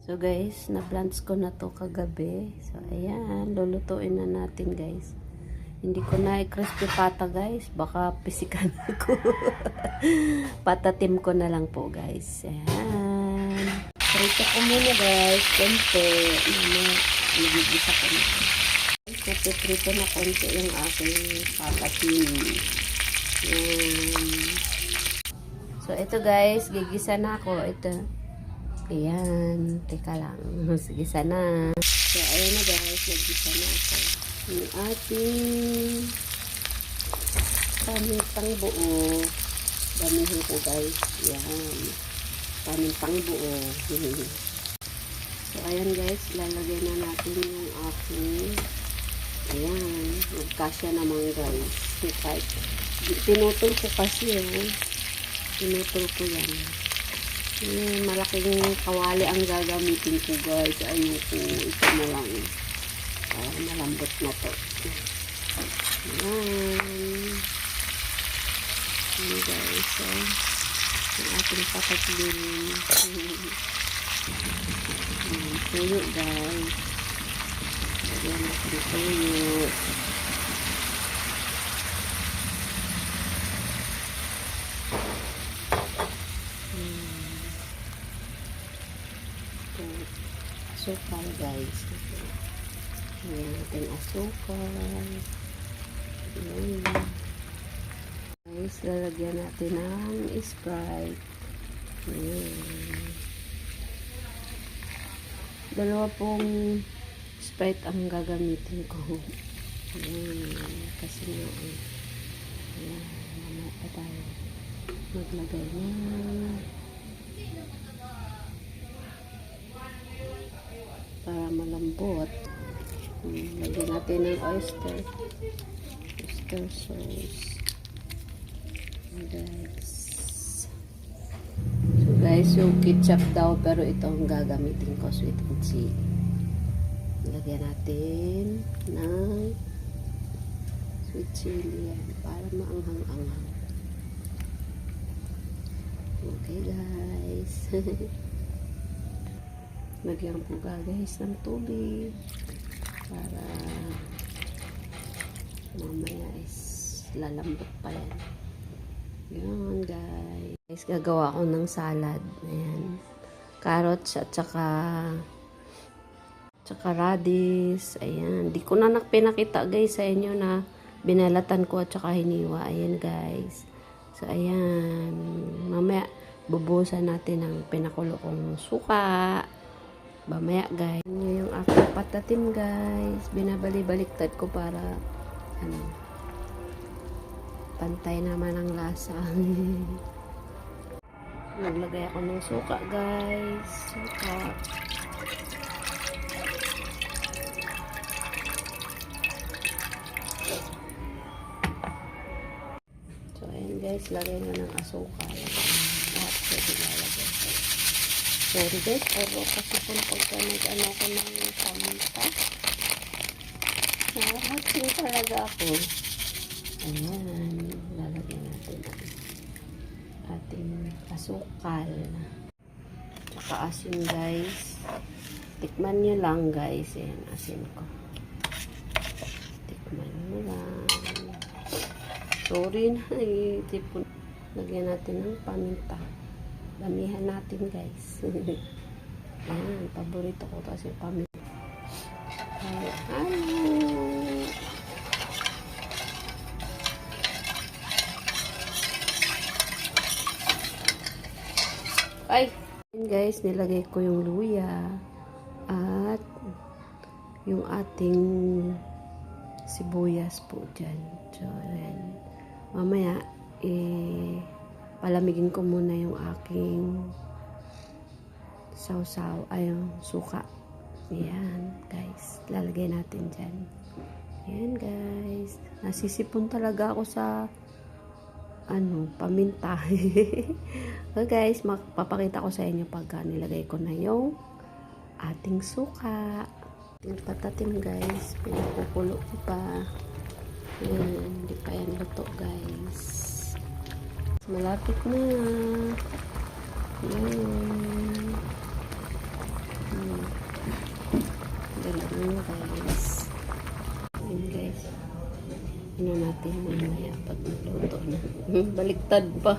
So guys, na-blends ko na to kagabi. So ayan, lulutuin na natin guys. Hindi ko na i-crispy pata guys. Baka pisikan ko. Patatim ko na lang po guys. Ayan. Prito ko muna guys. Konti. Nagigisa ko na. Prito na konti yung aking patatim. Ayan. So ito guys, gigisa na ako. Ito. Ayan, teka lang. Sige sana. So, ayan na guys, naggisa na ako. Yung ating pamintang buo. Damihan ko guys. Ayan. Pamintang buo. So, ayan guys, lalagay na natin yung ating ayan, magkasya naman guys. Kahit pinutol ko kasi pinutol ko yan. Malaking kawali ang gagamitin ko guys. Ayoko. Ito na lang. Malambot na to. Ayan. Ayan guys. Ang ating patatlin. Tuyo guys. Ayan natin tuyo. Asukal guys. Ayan natin asukal. Ayan. Guys, lalagyan natin ng Sprite. Ayan. Dalawa pong Sprite ang gagamitin ko. Ayan. Kasi nga ayan. Mamaya pa tayo maglagay na. Para malambot. Lagyan natin ng oyster sauce. Guys. So guys, yung ketchup daw, pero ito ang gagamitin ko, sweet and chili. Lagyan natin ng sweet chili yan, para maanghang-anghang. Okay guys. Lagyan po guys ng tubig para mamaya is lalambot pa yan. Yan guys. Guys, gagawa ko ng salad. Ayan. Carrots at saka radish. Ayan. Di ko na pinakita guys sa inyo na binalatan ko at saka hiniwa. Ayan guys. So ayan. Mamaya bubusan natin ng pinakulo kong suka. Mamaya guys, yun yung aking patatim guys. Binabali-baliktad ko para pantay naman ang lasa. Naglagay ako ng suka guys. Suka. So ayan guys, lagay na ng asukal. Lahat ko nilalagay. Sorry guys, pero kasi kung pagka nag-ano ko ng paminta, nakahatsin talaga ako. Ayan, lalagyan natin ang ating asukal. Tsaka asin guys. Tikman nyo lang guys. Ayan, asin ko. Tikman nyo lang. Sorry na, tipon. Lagyan natin ng paminta. Damihan natin guys. Ayan, paborito ko kasi paminta. Ay! Ayan guys, nilagay ko yung luya at yung ating sibuyas po dyan. So, ayan. Mamaya, palamigin ko muna yung aking sausaw, yung suka. Ayan, guys. Lalagay natin dyan. Ayan, guys. Nasisipon talaga ako sa paminta. So, guys, papakita ko sa inyo pagka nilagay ko na yung ating suka. Ating patatim, guys. Pinakukulo ko pa. Ayan, hindi pa yan luto, guys. Malapit na. Ayan. Galing guys. Ayan guys. Ano natin mamaya pag nagluto na. Baliktad pa.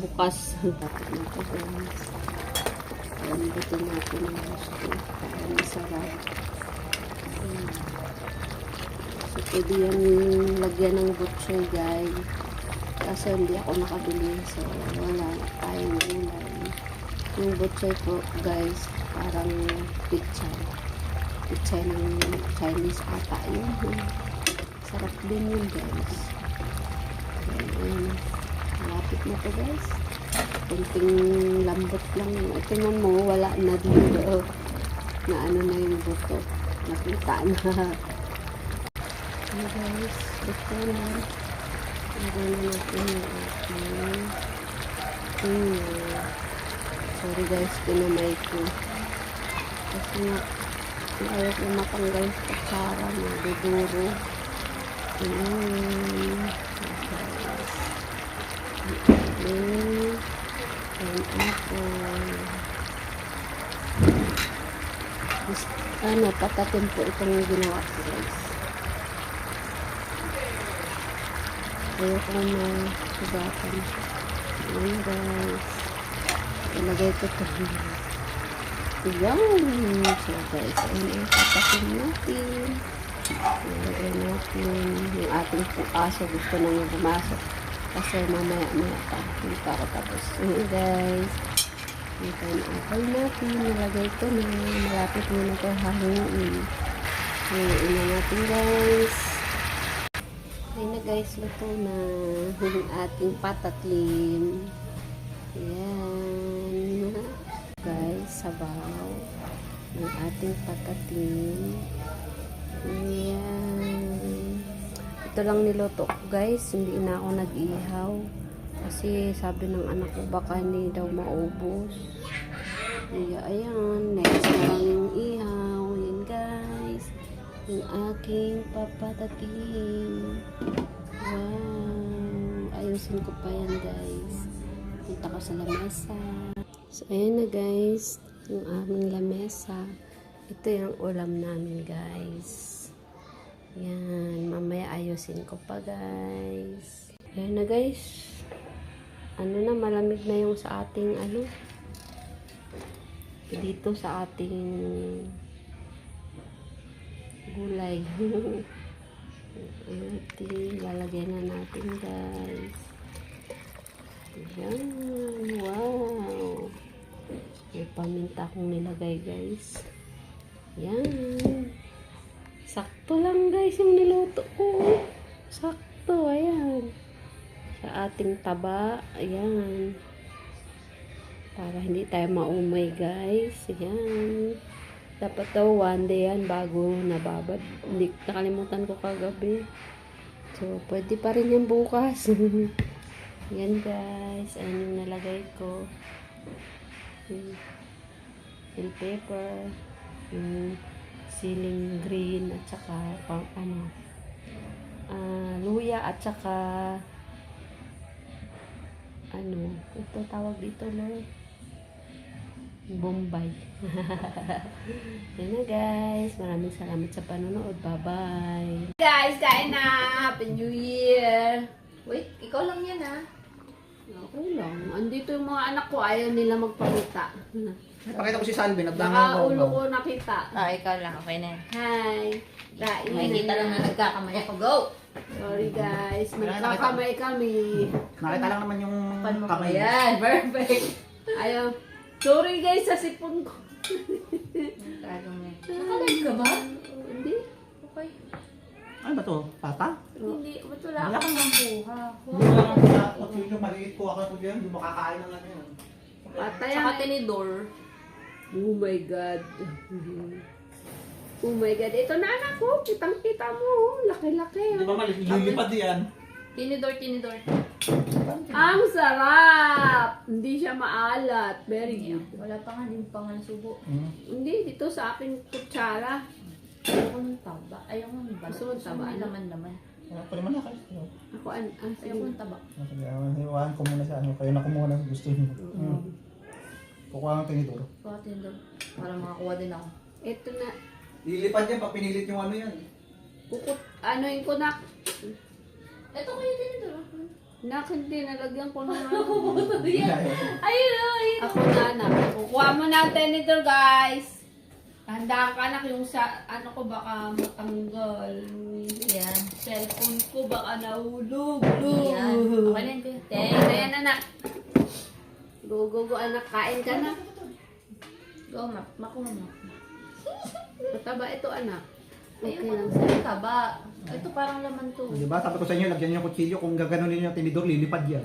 Bukas. Dapat na ito guys. Lambutin natin ang gusto. Para masarap. So, pwede yan lagyan ng butchoy guys. Kasi hindi ako nakabili. So, wala tayong gulay. Yung butchoy po guys, parang pichay. Pichay ng Chinese ata yun. Sarap din yun guys. Ayan. Malapit na to guys. Kunting lambot lang. Tingnan mo, wala na dito. Na ano na yung buto. Nakita na. Ayan guys. Buto na. Lagyan na natin yung ating. Sorry guys, pinamay ko. Kasi nga, ayaw ko matanggal sa kutsara. Maduduro. Ano, patatin po itong ginawa ko guys. Ayaw ko masubatan. Ayan guys. Ilagay ko ito. Ayan. So guys, ayan ang patatin natin. Ilagay natin yung ating aso. Gusto nang bumasok. Kasi mamaya pa. Hindi pa ako tapos. Ayan guys. Ito yung apple natin. Nilagay ko na. Malapit mo na ito haluin. Haluin na natin guys. Ayan na guys. Luto na. Yung ating patatlim. Ayan. Guys, sabaw. Yung ating patatlim. Ayan. Ito lang niluto ko guys. Hindi na ako nag-ihaw. Kasi sabi ng anak ko baka hindi daw maubos. Kaya ayan. Next na lang yung ihaw. Ayan guys. Yung aking papatatim. Wow. Ayusin ko pa yan guys. Punta ko sa lamesa. So ayan na guys. Yung aming lamesa. Ito yung ulam namin guys. Yan, mamaya ayusin ko pa guys. Ayan na guys. Ano na, malamig na yung sa ating ano. Dito sa ating gulay. Ayan, lalagyan na natin guys. Ayan, wow. May paminta akong nilagay guys. Ayan. Sakto lang guys yung niluto ko. Sakto, ayan. Sa ating taba, ayan. Para hindi tayo maumay guys. Ayan. Dapat daw one day yan bago nababad. Hindi, nakalimutan ko kagabi. So, pwede pa rin yan bukas. Ayan guys. Ayan yung nalagay ko. Bell pepper. Siling green at saka luya at saka ito tawag dito Bombay. Yan na guys, maraming salamat sa panonood. Bye bye guys, kain na. Happy New Year. Wait, ikaw lang yan okay lang, andito yung mga anak ko, ayaw nila magpakita. Pakita ko si Salvi, Nakaulo ko nakita. Ikaw lang. Okay na. Hi. Makikita lang na nagkakamay ako. Go! Sorry guys, magkakamay kami. Nakita lang naman yung kamay. Ayan, perfect. Ayaw. Sorry guys sa sipon ko. Nakalive ka ba? Hindi. Okay. Ano ba to? Pata? Hindi. Ba't wala Wala ka? kang mabuha. Yung maliit ko ako dyan, hindi makakain ng ano yun. Patay Saka ang... tinidor. Oh my God. Oh my God. Ito na anak ko. Kitang-kita mo. Laki-laki. Di ba maliit? Lilipad yan. Tinidor. Ang sarap! Hindi siya maalat. Very good. Wala pa nga, din pa nga nasubo. Hindi. Dito sa aking kutsara. Ayoko ng taba. Ayoko ng bala. Gusto mo taba, May ano? laman-laman. Wala pa naman na kayo. Ako Ayoko ng taba. Sige, hiwahan ko muna sa ano. Kayo na kumuha ng gusto niyo. Kukuha ng tinidor. Kuha tinidor. Para makakuha din ako. Ito na. Lilipad yan pag pinilit yung ano yan. Anuin ko na. Ito kayo tinidor. Nak, hindi. Nalagyan ko na. Ayun o, ayun. Ako na, anak. Kukuha mo natin ito, guys. Handaan ka, anak. Yung sa, ano ko, baka matanggal. Yan. Cellphone ko, baka nahulog. Yan. Okay na yun, kuya. Ayan, anak. Go, go, go, anak. Kain ka na. Go, ma. Makuha mo. Mataba ito, anak. Okay Ayun, lang sa sa'yo. taba. Ito parang laman to. Di ba? Sabi ko sa inyo, lagyan niyo yung kutsilyo. Kung gaganunin niyo yung tinidor, lilipad yan.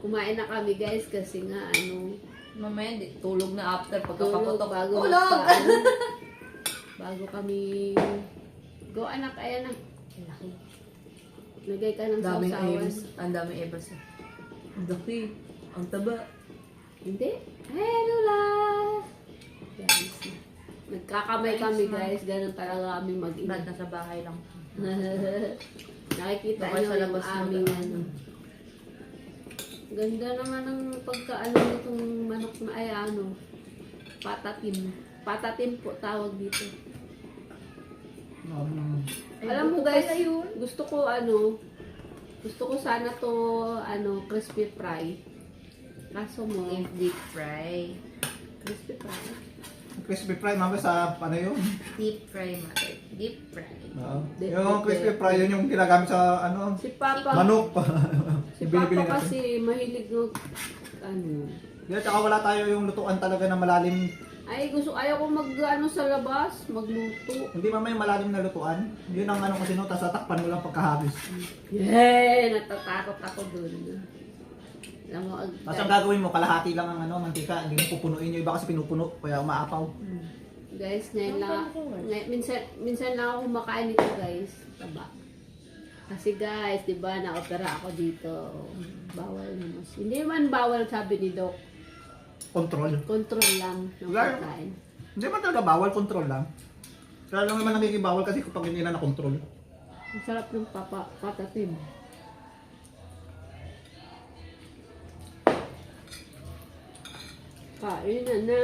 Kumain na kami, guys, kasi nga, ano, Mamaya, tulog na after tulog pagkapakotok. bago Tulog! magpaano. Bago kami, go, anak, ayan na. Laki. Lagay ka ng Daming sausawan. Aries. Ang daming Evers. Ang laki. Ang taba. Hindi. Hey, Lula! Guys, nagkakamay kami, guys. Ganun talaga kami mag-ina. Brad, nasa bahay lang. Nakikita Baka nyo sa yung labas na aming lang. ano. Ganda naman ng pagkaano nitong manok na ay ano. Patatim. Patatim po tawag dito. Alam mo guys, gusto ko sana to crispy fry. Kaso mo, Deep fry. crispy fry. Crispy fry, mama sa ano yun? Deep fry, mother. Deep fry. Oo. Yung crispy fry, yun yung ginagamit sa ano, Si Papa, manok. si Binibili Papa natin. kasi mahilig ng ano. Di, tsaka wala tayo yung lutuan talaga na malalim. Ayaw ko sa labas, magluto. Hindi mama yung malalim na lutuan. Yun ang ano kasi no, tapos tatakpan mo lang pagkahagis. Yay! Natatakot ako dun. Alam mo, Tapos ang gagawin mo, kalahati lang ang ano, mantika. Hindi mo pupunuin yung iba kasi pinupuno, kaya umaapaw. guys, ngayon lang, minsan lang ako kumakain nito guys. Taba. Kasi guys, di ba, na-opera ako dito. Bawal naman. Hindi man bawal, sabi ni Doc. Control. Control lang ng Wala. pagkain. Hindi man talaga bawal, control lang. Kaya lang naman nagiging bawal kasi kapag hindi na na-control. Ang sarap ng patatim. Kain na.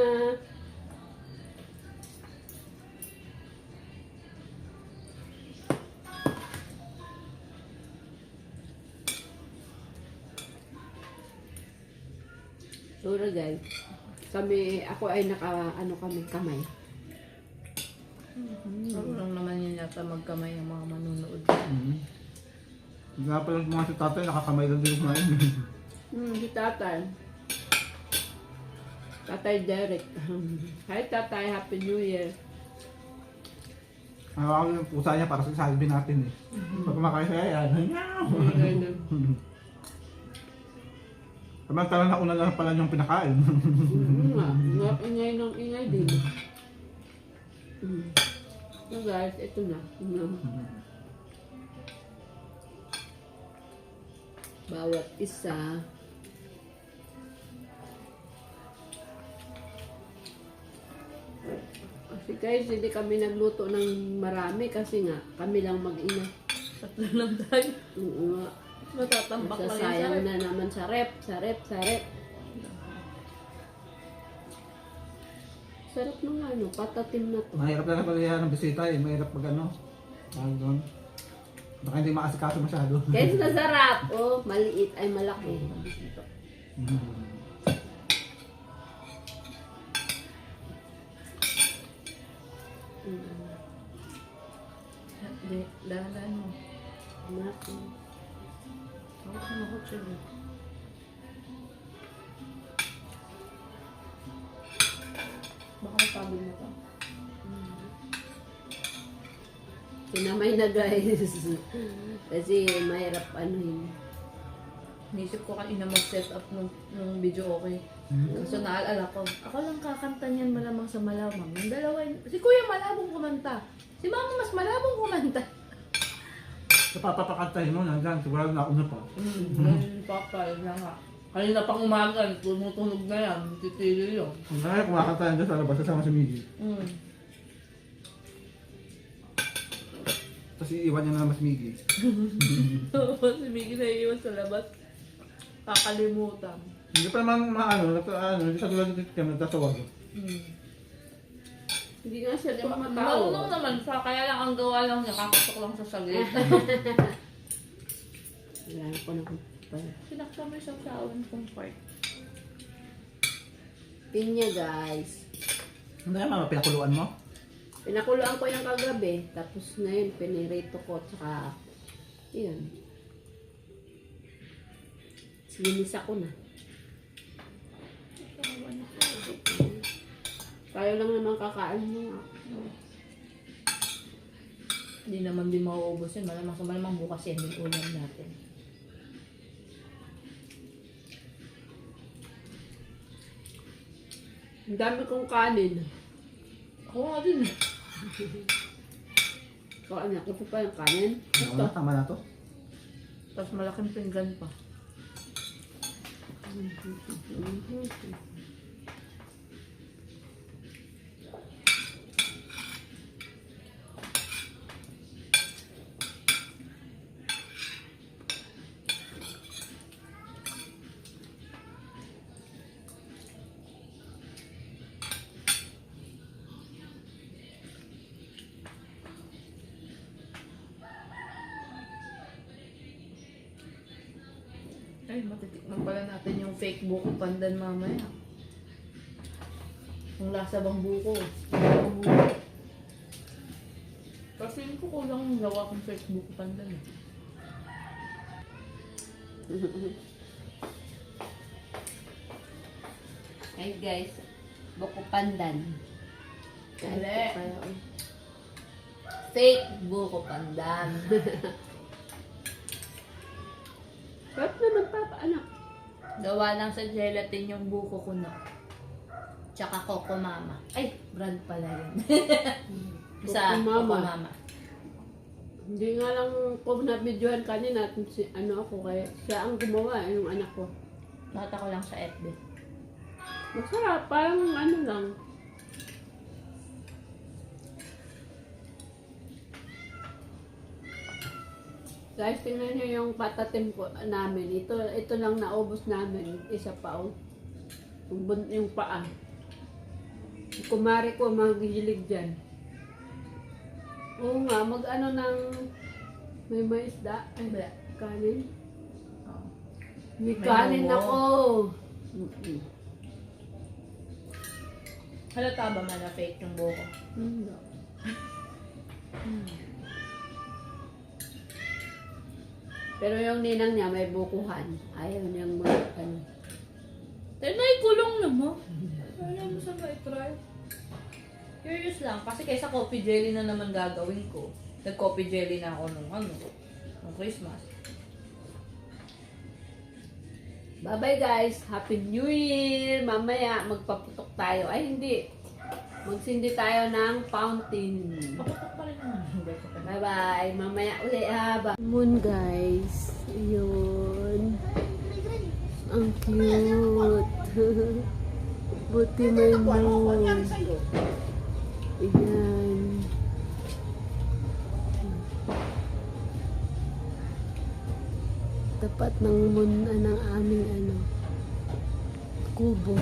Sorry guys. Ako ay kami kamay. Ako lang naman yun yata magkamay ang mga manunood. Nga pala mga si tatay, nakakamay lang din kumain. Si tatay. Tatay Derek. Hi tatay, Happy New Year. Ako yung pusa niya para sa salbi natin eh. Pag kumakain siya, yan. Samantala na una lang pala yung pinakain. Ingay ng ingay din. So guys, ito na. Bawat isa. Kasi guys, hindi kami nagluto ng marami kasi nga, kami lang mag-ina. Tatlo lang tayo. Oo nga. Matatambak lang yan sa Masasayang rep. na naman sa rep. Sarap ng patatim na to. Mahirap na pala yan ng bisita eh. Mahirap pag ano. Tawag doon. Baka hindi makasikaso masyado. Guys, masarap. Oh, maliit ay malaki. Dahan mo. Malaki. Ako sumakot siya. Baka masabi mo to. Kinamay na guys. Kasi mahirap yun. Nisip ko kanina mag-set up nung video okay. So naalala ko, ako lang kakanta niyan malamang sa malamang. Yung dalawa, si Kuya malabong kumanta. Si Mama mas malabong kumanta. Papapakantahin mo nandyan. Sigurado na ako na pa. Papa, yun na nga. Kanina pang umaga, tumutunog na yan. Titili yun. Kung kaya kumakanta yan dyan sa labas, kasama si Miggy. Tapos iiwan niya na naman si Miggy. Si Miggy na iiwan sa labas. Kakalimutan. Hindi pa naman hindi sa tulad dito kami nagtatawag. Hindi nga siya di Marunong matao. naman siya, kaya lang ang gawa lang niya, kakatok lang sa saglit. Wala ko na pala. Sinakta mo yung sawsawan kong part. Pinya guys. Hindi naman pinakuluan mo? Pinakuluan ko yung kagabi. Tapos ngayon, pinirito ko. Tsaka, yun. Sinisa ko na. Tayo lang naman kakain mo. Hindi naman din mauubos yun. Malamang sa malamang bukas yan yung ulam natin. Ang dami kong kanin. Ako nga din. So, anak, ito pa yung kanin. Ano, tama na to. Tapos malaking pinggan pa. Ay, matitikman pala natin yung fake buko pandan mamaya. Ang lasa bang buko. Kasi ko kulang yung gawa kong fake buko pandan. Hey guys, buko pandan. Hindi. Fake buko pandan. Sarap naman papa, anak. Gawa lang sa gelatin yung buko ko na. Tsaka Coco Mama. Ay, brand pala yun. Sa Coco Coco Mama. Mama. Hindi nga lang ko na-videohan kanina ano ako, kaya siya ang gumawa, yung anak ko. Nakita ko lang sa FB. Masarap, parang ano lang. Guys, tingnan nyo yung patatim ko namin. Ito lang naubos namin. Isa pa, oh. Yung paa. Yung kumari ko, maghihilig dyan. Oo nga, mag-ano ng may maisda. Ay, Wala. kanin. Oh. May May kanin ulo. ako. Halata ba man na fake yung buko? Hindi. Pero yung ninang niya may bukuhan. Ayaw niyang ano. Pero naikulong naman. Wala mo sa try. Curious lang. Kasi kaysa coffee jelly na naman gagawin ko. Nag-coffee jelly na ako nung Christmas. Bye-bye guys. Happy New Year. Mamaya magpaputok tayo. Ay hindi. Magsindi tayo ng fountain. Paputok pa rin naman. Bye-bye. Mamaya uli haba. Moon guys. Yun. Ang cute. Buti may moon. Ayan. Tapat ng moon ng aming kubo.